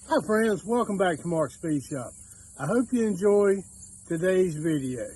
Hi friends, welcome back to Mark's Speed Shop. I hope you enjoy today's video.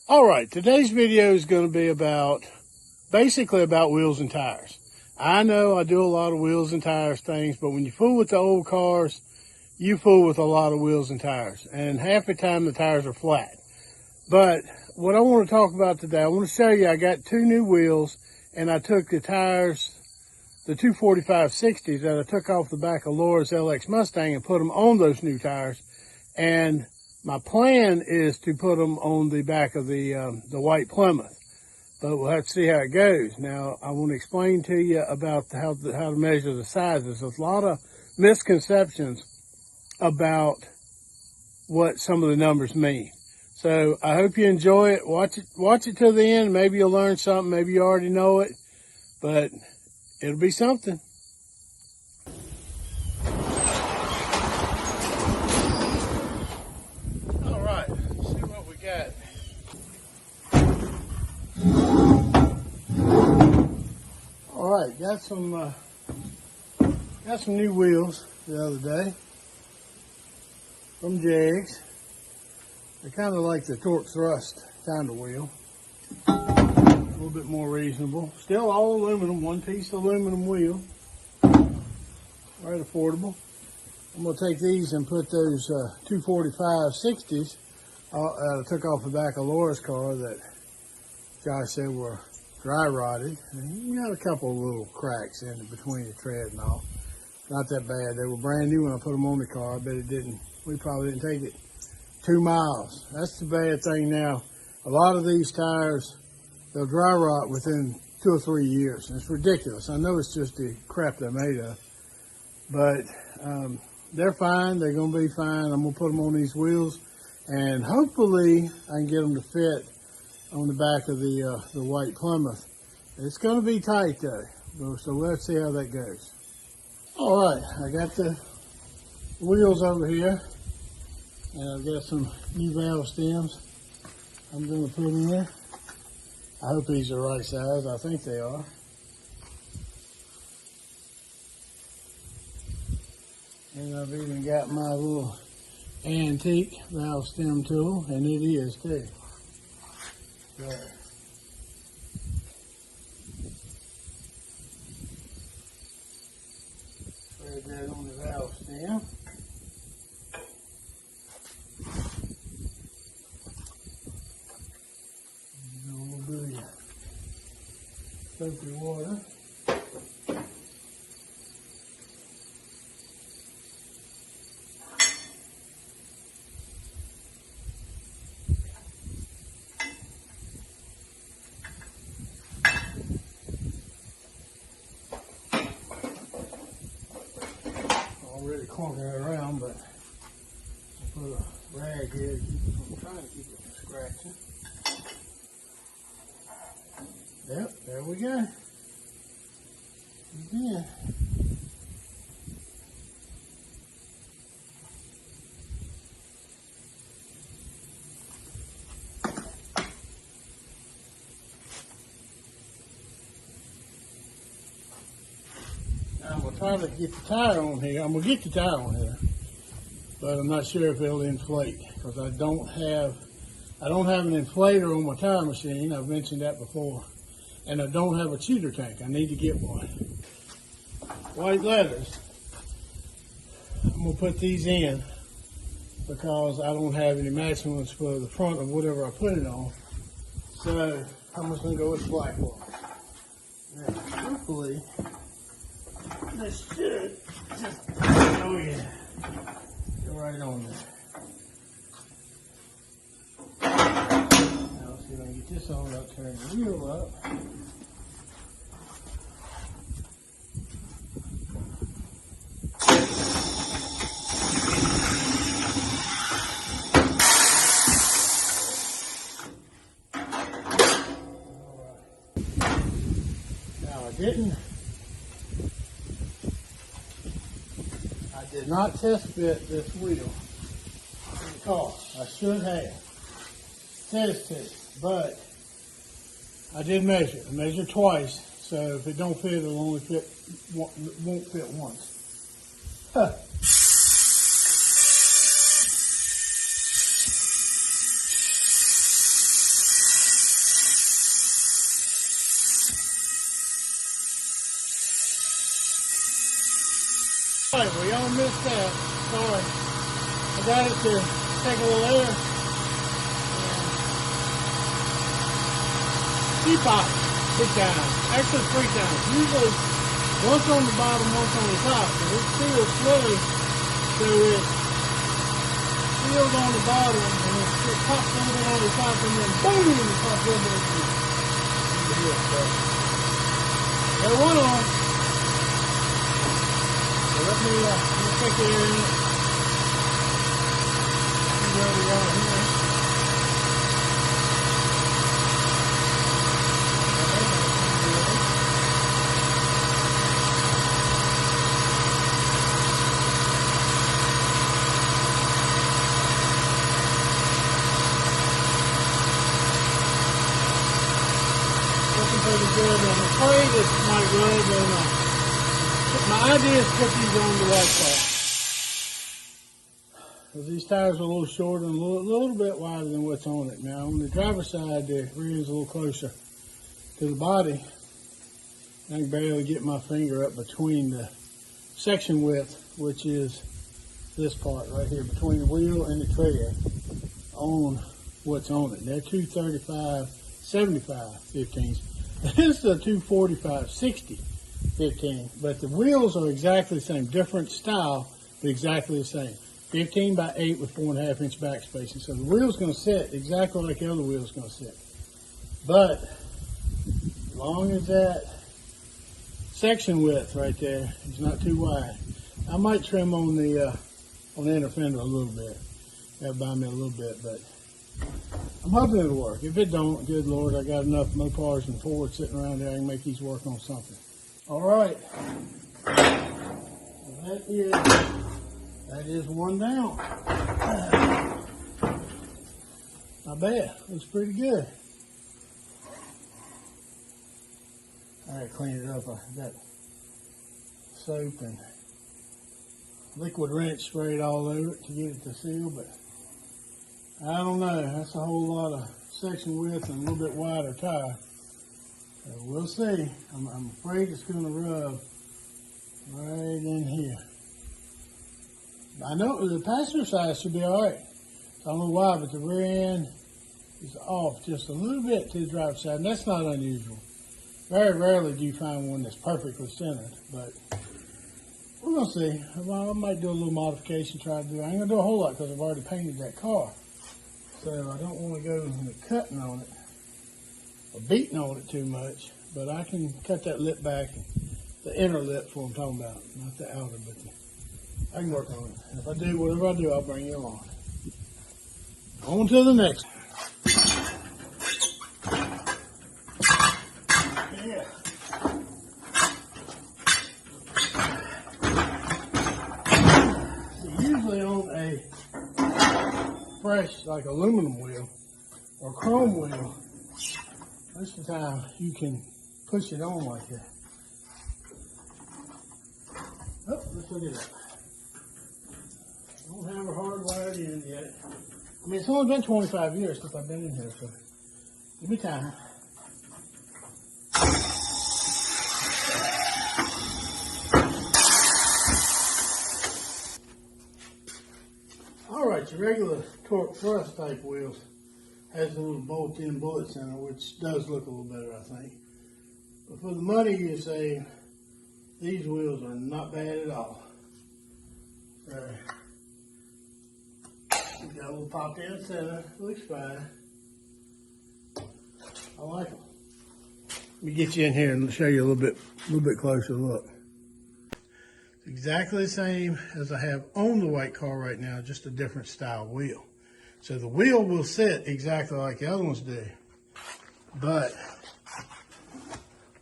All right, today's video is going to be basically about wheels and tires. I know I do a lot of wheels and tires things, but when you fool with the old cars, you fool with a lot of wheels and tires. And half the time the tires are flat. But what I want to talk about today, I want to show you I got two new wheels, and I took the tires, the 245/60s that I took off the back of Laura's LX Mustang and put them on those new tires. And my plan is to put them on the back of the white Plymouth, but we'll have to see how it goes. Now, I want to explain to you about how to measure the sizes. There's a lot of misconceptions about what some of the numbers mean. So I hope you enjoy it. Watch it till the end. Maybe you'll learn something. Maybe you already know it, but it'll be something. All right, got some new wheels the other day from Jegs. They're kind of like the torque thrust kind of wheel. A little bit more reasonable. Still all aluminum, one piece aluminum wheel. Right affordable. I'm gonna take these and put those 245/60s I took off the back of Laura's car that Josh said were dry rotted. And you got a couple of little cracks in between the tread and all. Not that bad. They were brand new when I put them on the car. I bet we probably didn't take it 2 miles. That's the bad thing now. A lot of these tires, they'll dry rot within 2 or 3 years. And it's ridiculous. I know it's just the crap they're made of, but they're fine. They're going to be fine. I'm going to put them on these wheels, and hopefully I can get them to fit on the back of the white Plymouth. It's going to be tight though, so let's see how that goes. All right, I got the wheels over here, and I've got some new valve stems I'm going to put in there. I hope these are the right size. I think they are. And I've even got my little antique valve stem tool, and it is too. There. Thread that on the valve stem. And a little bit of soapy water. Already clunking it around, but I'll put a rag here to keep it from trying to keep it from scratching. Yep, there we go. Again. I'm going to try to get the tire on here. I'm going to get the tire on here, but I'm not sure if it'll inflate because I don't have an inflator on my tire machine. I've mentioned that before. And I don't have a cheater tank. I need to get one. White letters. I'm going to put these in because I don't have any matching ones for the front of whatever I put it on. So I'm just going to go with black ones. Now, hopefully, this should just, oh yeah, go right on there. Now, let's see if I can get this on without turning the wheel up. I did not test fit this wheel in the car. I should have. Test it, but I did measure it. I measured twice, so if it don't fit, it'll only fit, won't fit once. Huh. Alright, well y'all missed that. Sorry. I got it to take a little air. Keep out 2 times. Actually 3 times. Usually once on the bottom, once on the top. But it seals slowly, so it seals on the bottom and it pops a little bit on the top and then boom, it pops a little bit into it. Got one on. Let me check the air in it. See where we are here. Looking pretty good. I'm afraid it might rub on my idea is to put these on the white car. Because these tires are a little shorter and a little bit wider than what's on it. Now on the driver's side, the rear is a little closer to the body. I can barely get my finger up between the section width, which is this part right here, between the wheel and the tread on what's on it. They're 235, 75, 15s. This is a 245, 60. 15, but the wheels are exactly the same, different style, but exactly the same. 15 by 8 with 4.5 inch back spacing. So the wheel's going to sit exactly like the other wheel's going to sit. But as long as that section width right there is not too wide, I might trim on the inner fender a little bit. That'll buy me a little bit, but I'm hoping it'll work. If it don't, good Lord, I got enough Mopars and Fords sitting around there. I can make these work on something. All right, that is one down. Not bad. Looks pretty good. All right, clean it up. I got soap and liquid rinse sprayed all over it to get it to seal, but I don't know. That's a whole lot of section width and a little bit wider tire. So we'll see. I'm afraid it's going to rub right in here. I know the passenger side should be all right. I don't know why, but the rear end is off just a little bit to the driver's side, and that's not unusual. Very rarely do you find one that's perfectly centered, but we're going to see. I might do a little modification, try to do. I ain't going to do a whole lot because I've already painted that car. So I don't want to go cutting on it or beating on it too much, but I can cut that lip back, the inner lip for what I'm talking about, not the outer, but I can work on it. And if I do, whatever I do, I'll bring you along. On to the next. Yeah. So usually on a fresh, like aluminum wheel or chrome wheel, most of the time you can push it on like that. Oh, let's look at that. Don't have her hardwired in yet. I mean, it's only been 25 years since I've been in here, so give me time. All right, your regular torque thrust type wheels has a little bolt-in bullets in it, which does look a little better, I think. But for the money you save, these wheels are not bad at all. Got a little pop in center, looks fine. I like them. Let me get you in here and show you a little bit closer look. It's exactly the same as I have on the white car right now, just a different style wheel. So the wheel will sit exactly like the other ones do. But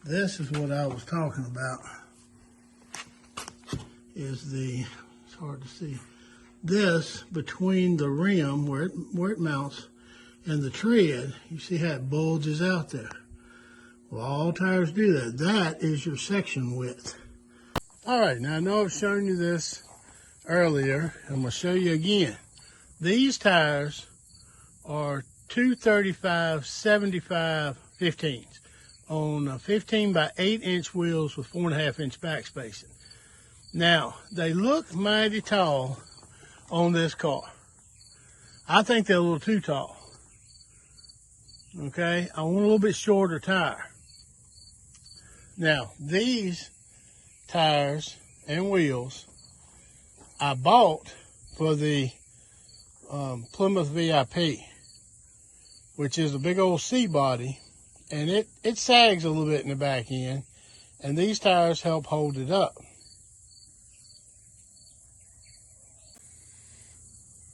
this is what I was talking about. It's hard to see. This between the rim where it mounts and the tread, you see how it bulges out there. Well, all tires do that. That is your section width. All right, now I know I've shown you this earlier. I'm going to show you again. These tires are 235/75 15s on 15 by 8 inch wheels with 4.5 inch back spacing. Now, they look mighty tall on this car. I think they're a little too tall. Okay, I want a little bit shorter tire. Now, these tires and wheels I bought for the Plymouth VIP, which is a big old C body, and it sags a little bit in the back end, and these tires help hold it up.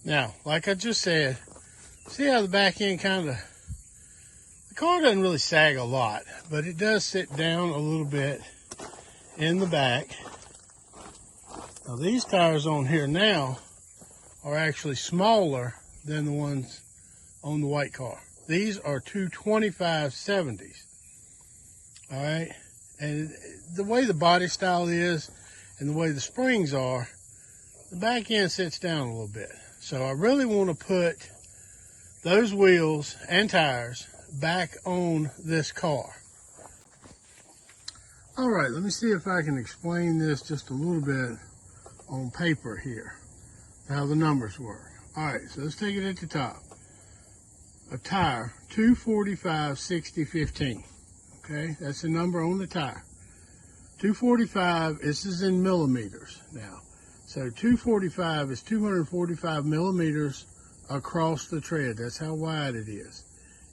Now, like I just said, see how the back end the car doesn't really sag a lot, but it does sit down a little bit in the back. Now, these tires on here now are actually smaller than the ones on the white car. These are 225/70s. All right, and the way the body style is and the way the springs are, the back end sits down a little bit. So I really want to put those wheels and tires back on this car. All right, let me see if I can explain this just a little bit on paper here, how the numbers work. All right, so let's take it at the top. A tire, 245/60 15. Okay, that's the number on the tire. 245, this is in millimeters now. So 245 is 245 millimeters across the tread. That's how wide it is.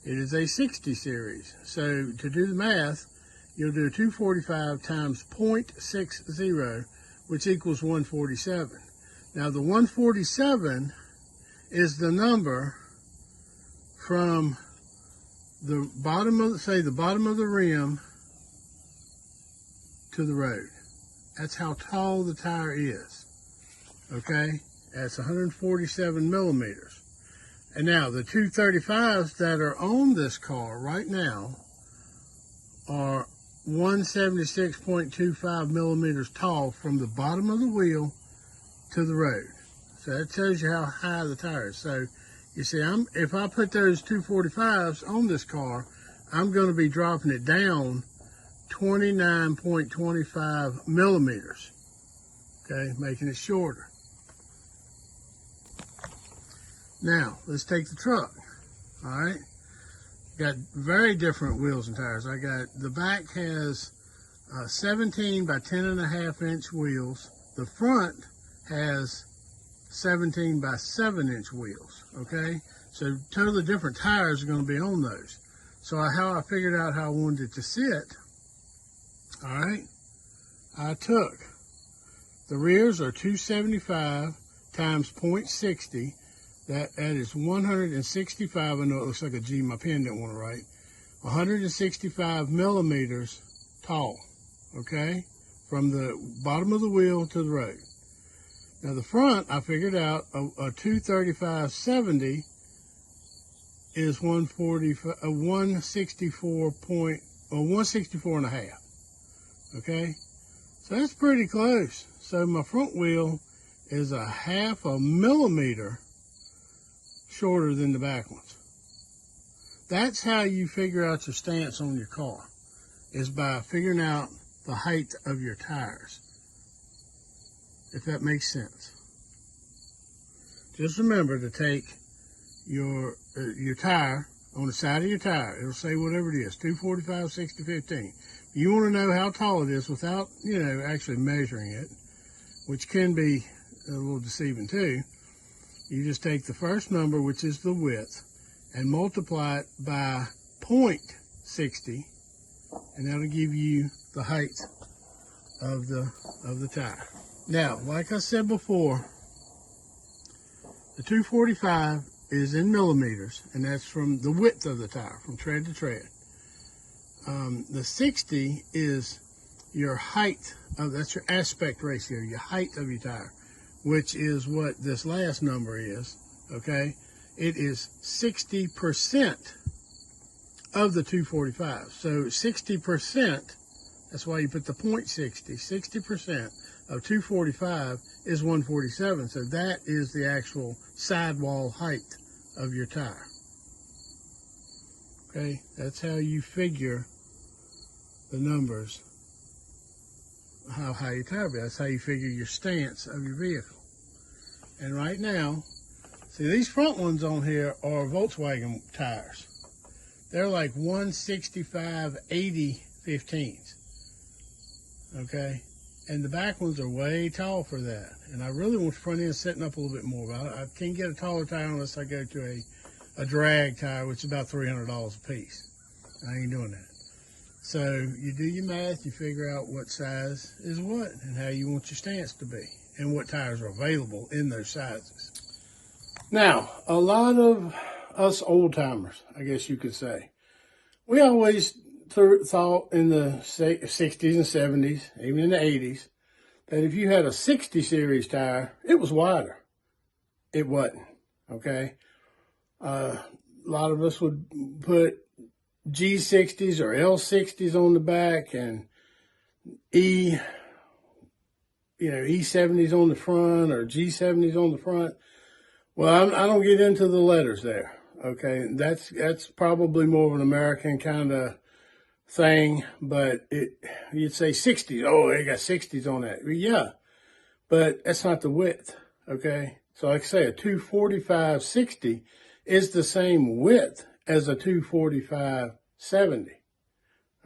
It is a 60 series. So to do the math, you'll do 245 times 0.60, which equals 147. Now the 147 is the number from the bottom of, the bottom of the rim to the road. That's how tall the tire is. Okay, that's 147 millimeters. And now the 235s that are on this car right now are 176.25 millimeters tall from the bottom of the wheel to the road. So that tells you how high the tire is. So you see, if I put those 245s on this car, I'm going to be dropping it down 29.25 millimeters. Okay, making it shorter. Now, let's take the truck. All right, got very different wheels and tires. The back has 17 by 10.5 inch wheels. The front has 17 by 7 inch wheels. Okay, so totally different tires are going to be on those. So how I figured out how I wanted it to sit. All right, I took the rears are 275 times 0.60. That is 165. I know it looks like a G. My pen didn't want to write. 165 millimeters tall. Okay, from the bottom of the wheel to the road. Now the front, I figured out a 235/70 is 164.5. Okay, so that's pretty close. So my front wheel is a 0.5 millimeter shorter than the back ones. That's how you figure out your stance on your car, is by figuring out the height of your tires, if that makes sense. Just remember to take your tire on the side of your tire. It'll say whatever it is, 245, 60, 15. You want to know how tall it is without, actually measuring it, which can be a little deceiving too. You just take the first number, which is the width, and multiply it by 0.60, and that'll give you the height of the tire. Now, like I said before, the 245 is in millimeters, and that's from the width of the tire, from tread to tread. The 60 is your height that's your aspect ratio, your height of your tire, which is what this last number is, okay? It is 60% of the 245. So 60%, that's why you put the 0.60, 60% of 245 is 147. So that is the actual sidewall height of your tire. Okay, that's how you figure the numbers, how high your tire is. That's how you figure your stance of your vehicle. And right now, see, these front ones on here are Volkswagen tires. They're like 165, 80 15s. Okay? And the back ones are way tall for that. And I really want the front end setting up a little bit more about it. I can't get a taller tire unless I go to a drag tire, which is about $300 a piece. I ain't doing that. So you do your math, you figure out what size is what and how you want your stance to be and what tires are available in those sizes. Now, a lot of us old timers, I guess you could say, we always thought in the 60s and 70s, even in the 80s, that if you had a 60 series tire, it was wider. It wasn't, okay? A lot of us would put G60s or L60s on the back and E70s on the front or G70s on the front. Well, I don't get into the letters there, okay? That's probably more of an American kind of thing, but you'd say 60s. Oh, they got 60s on that. Yeah, but that's not the width, okay? So like I say, a 245/60 is the same width as a 245/70,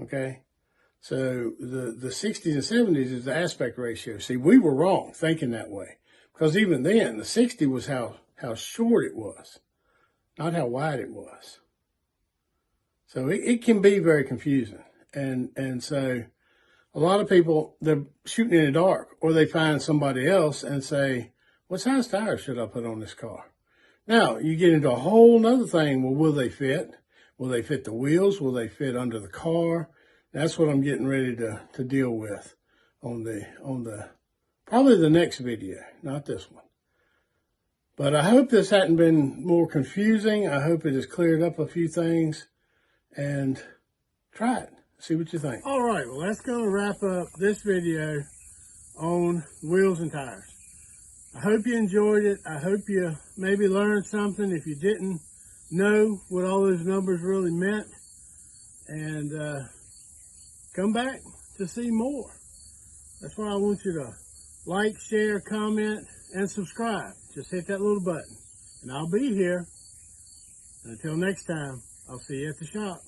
okay? So the 60s and 70s is the aspect ratio. See, we were wrong thinking that way, because even then, the 60 was how short it was, not how wide it was. So it can be very confusing. And so a lot of people, they're shooting in the dark, or they find somebody else and say, what size tires should I put on this car? Now, you get into a whole nother thing. Well, will they fit? Will they fit the wheels? Will they fit under the car? That's what I'm getting ready to deal with on the probably the next video, not this one. But I hope this hadn't been more confusing. I hope it has cleared up a few things. And try it. See what you think. All right, well, that's going to wrap up this video on wheels and tires. I hope you enjoyed it. I hope you maybe learned something if you didn't know what all those numbers really meant. And come back to see more. That's why I want you to like, share, comment, and subscribe. Just hit that little button. And I'll be here. And until next time, I'll see you at the shop.